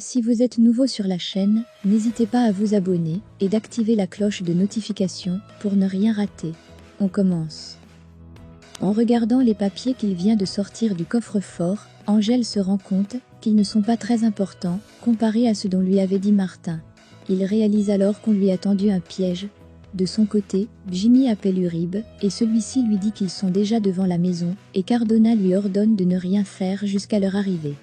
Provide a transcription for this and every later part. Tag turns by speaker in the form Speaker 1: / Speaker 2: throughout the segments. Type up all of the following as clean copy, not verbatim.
Speaker 1: Si vous êtes nouveau sur la chaîne, n'hésitez pas à vous abonner et d'activer la cloche de notification pour ne rien rater. On commence. En regardant les papiers qu'il vient de sortir du coffre-fort, Angèle se rend compte qu'ils ne sont pas très importants comparés à ce dont lui avait dit Martin. Il réalise alors qu'on lui a tendu un piège. De son côté, Jimmy appelle Uribe et celui-ci lui dit qu'ils sont déjà devant la maison et Cardona lui ordonne de ne rien faire jusqu'à leur arrivée.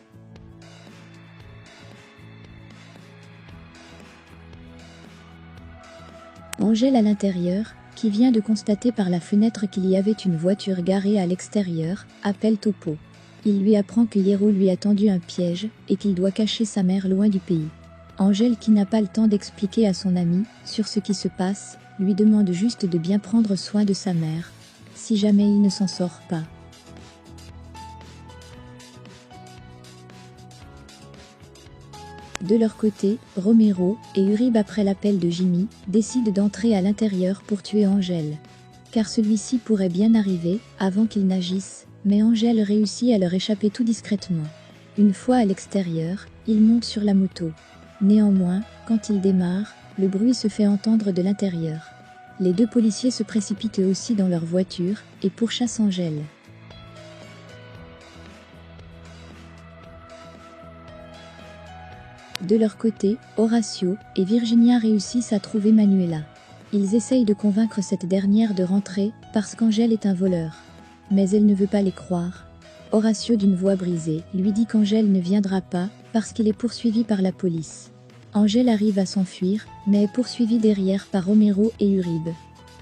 Speaker 1: Angèle à l'intérieur, qui vient de constater par la fenêtre qu'il y avait une voiture garée à l'extérieur, appelle Topo. Il lui apprend que Hiro lui a tendu un piège et qu'il doit cacher sa mère loin du pays. Angèle, qui n'a pas le temps d'expliquer à son ami sur ce qui se passe, lui demande juste de bien prendre soin de sa mère, si jamais il ne s'en sort pas. De leur côté, Romero et Uribe, après l'appel de Jimmy, décident d'entrer à l'intérieur pour tuer Angèle. Car celui-ci pourrait bien arriver avant qu'ils n'agissent, mais Angèle réussit à leur échapper tout discrètement. Une fois à l'extérieur, ils montent sur la moto. Néanmoins, quand ils démarrent, le bruit se fait entendre de l'intérieur. Les deux policiers se précipitent eux aussi dans leur voiture et pourchassent Angèle. De leur côté, Horacio et Virginia réussissent à trouver Manuela. Ils essayent de convaincre cette dernière de rentrer parce qu'Angèle est un voleur. Mais elle ne veut pas les croire. Horacio, d'une voix brisée, lui dit qu'Angèle ne viendra pas parce qu'il est poursuivi par la police. Angèle arrive à s'enfuir, mais est poursuivie derrière par Romero et Uribe.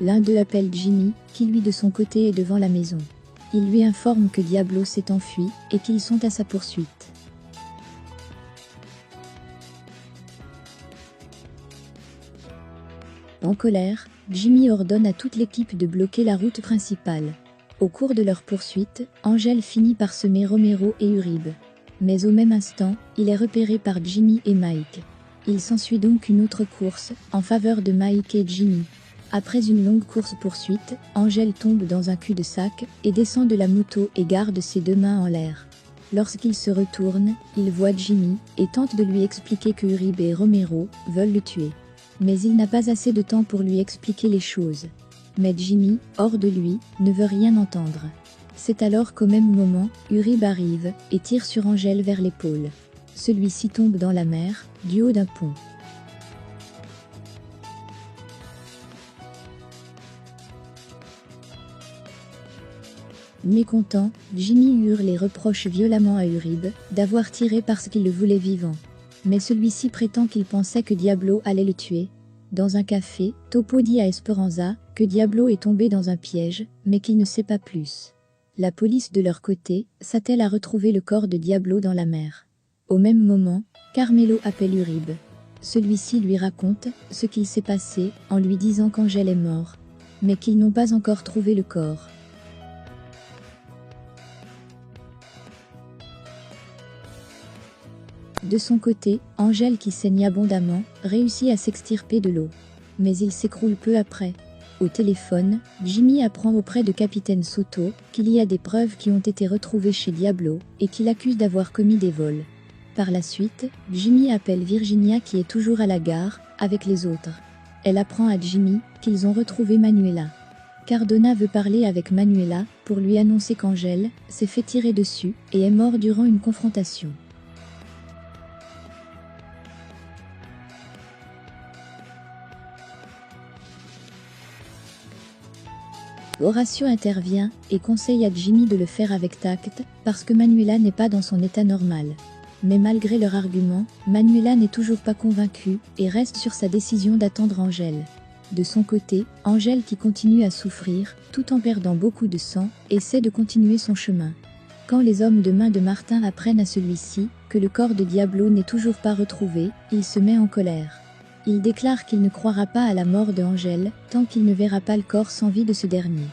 Speaker 1: L'un d'eux appelle Jimmy, qui lui de son côté est devant la maison. Il lui informe que Diablo s'est enfui et qu'ils sont à sa poursuite. En colère, Jimmy ordonne à toute l'équipe de bloquer la route principale. Au cours de leur poursuite, Angèle finit par semer Romero et Uribe. Mais au même instant, il est repéré par Jimmy et Mike. Il s'ensuit donc une autre course, en faveur de Mike et Jimmy. Après une longue course-poursuite, Angèle tombe dans un cul-de-sac et descend de la moto et garde ses deux mains en l'air. Lorsqu'il se retourne, il voit Jimmy et tente de lui expliquer que Uribe et Romero veulent le tuer. Mais il n'a pas assez de temps pour lui expliquer les choses. Mais Jimmy, hors de lui, ne veut rien entendre. C'est alors qu'au même moment, Uribe arrive et tire sur Angèle vers l'épaule. Celui-ci tombe dans la mer, du haut d'un pont. Mécontent, Jimmy hurle et reproche violemment à Uribe d'avoir tiré parce qu'il le voulait vivant. Mais celui-ci prétend qu'il pensait que Diablo allait le tuer. Dans un café, Topo dit à Esperanza que Diablo est tombé dans un piège, mais qu'il ne sait pas plus. La police de leur côté s'attelle à retrouver le corps de Diablo dans la mer. Au même moment, Carmelo appelle Uribe. Celui-ci lui raconte ce qu'il s'est passé en lui disant qu'Angèle est morte, mais qu'ils n'ont pas encore trouvé le corps. De son côté, Angèle, qui saigne abondamment, réussit à s'extirper de l'eau. Mais il s'écroule peu après. Au téléphone, Jimmy apprend auprès de Capitaine Soto qu'il y a des preuves qui ont été retrouvées chez Diablo et qu'il accuse d'avoir commis des vols. Par la suite, Jimmy appelle Virginia, qui est toujours à la gare, avec les autres. Elle apprend à Jimmy qu'ils ont retrouvé Manuela. Cardona veut parler avec Manuela pour lui annoncer qu'Angèle s'est fait tirer dessus et est morte durant une confrontation. Horacio intervient et conseille à Jimmy de le faire avec tact parce que Manuela n'est pas dans son état normal. Mais malgré leur argument, Manuela n'est toujours pas convaincue et reste sur sa décision d'attendre Angèle. De son côté, Angèle, qui continue à souffrir tout en perdant beaucoup de sang, essaie de continuer son chemin. Quand les hommes de main de Martin apprennent à celui-ci que le corps de Diablo n'est toujours pas retrouvé, il se met en colère. Il déclare qu'il ne croira pas à la mort de Angèle tant qu'il ne verra pas le corps sans vie de ce dernier.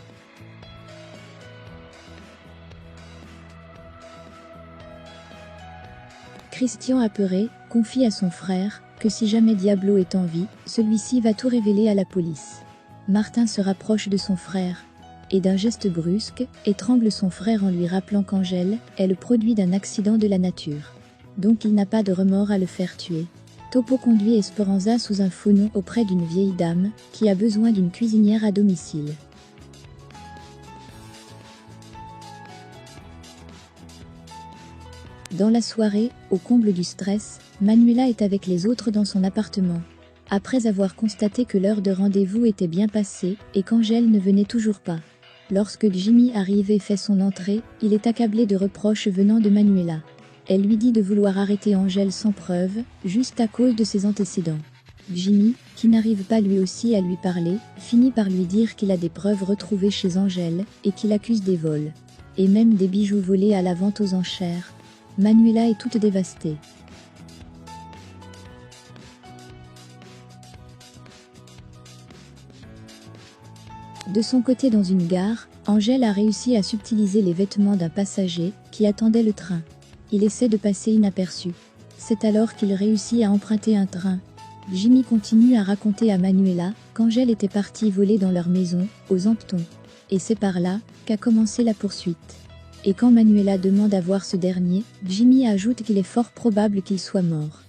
Speaker 1: Christian, apeuré, confie à son frère que si jamais Diablo est en vie, celui-ci va tout révéler à la police. Martin se rapproche de son frère et d'un geste brusque, étrangle son frère en lui rappelant qu'Angèle est le produit d'un accident de la nature. donc il n'a pas de remords à le faire tuer. Topo conduit Esperanza sous un faux nom auprès d'une vieille dame, qui a besoin d'une cuisinière à domicile. Dans la soirée, au comble du stress, Manuela est avec les autres dans son appartement. Après avoir constaté que l'heure de rendez-vous était bien passée, et qu'Angèle ne venait toujours pas. Lorsque Jimmy arrive et fait son entrée, il est accablé de reproches venant de Manuela. Elle lui dit de vouloir arrêter Angèle sans preuve, juste à cause de ses antécédents. Jimmy, qui n'arrive pas lui aussi à lui parler, finit par lui dire qu'il a des preuves retrouvées chez Angèle, et qu'il accuse des vols. Et même des bijoux volés à la vente aux enchères. Manuela est toute dévastée. De son côté dans une gare, Angèle a réussi à subtiliser les vêtements d'un passager qui attendait le train. Il essaie de passer inaperçu. C'est alors qu'il réussit à emprunter un train. Jimmy continue à raconter à Manuela qu'Angèle était partie voler dans leur maison, aux Hamptons. Et c'est par là qu'a commencé la poursuite. Et quand Manuela demande à voir ce dernier, Jimmy ajoute qu'il est fort probable qu'il soit mort.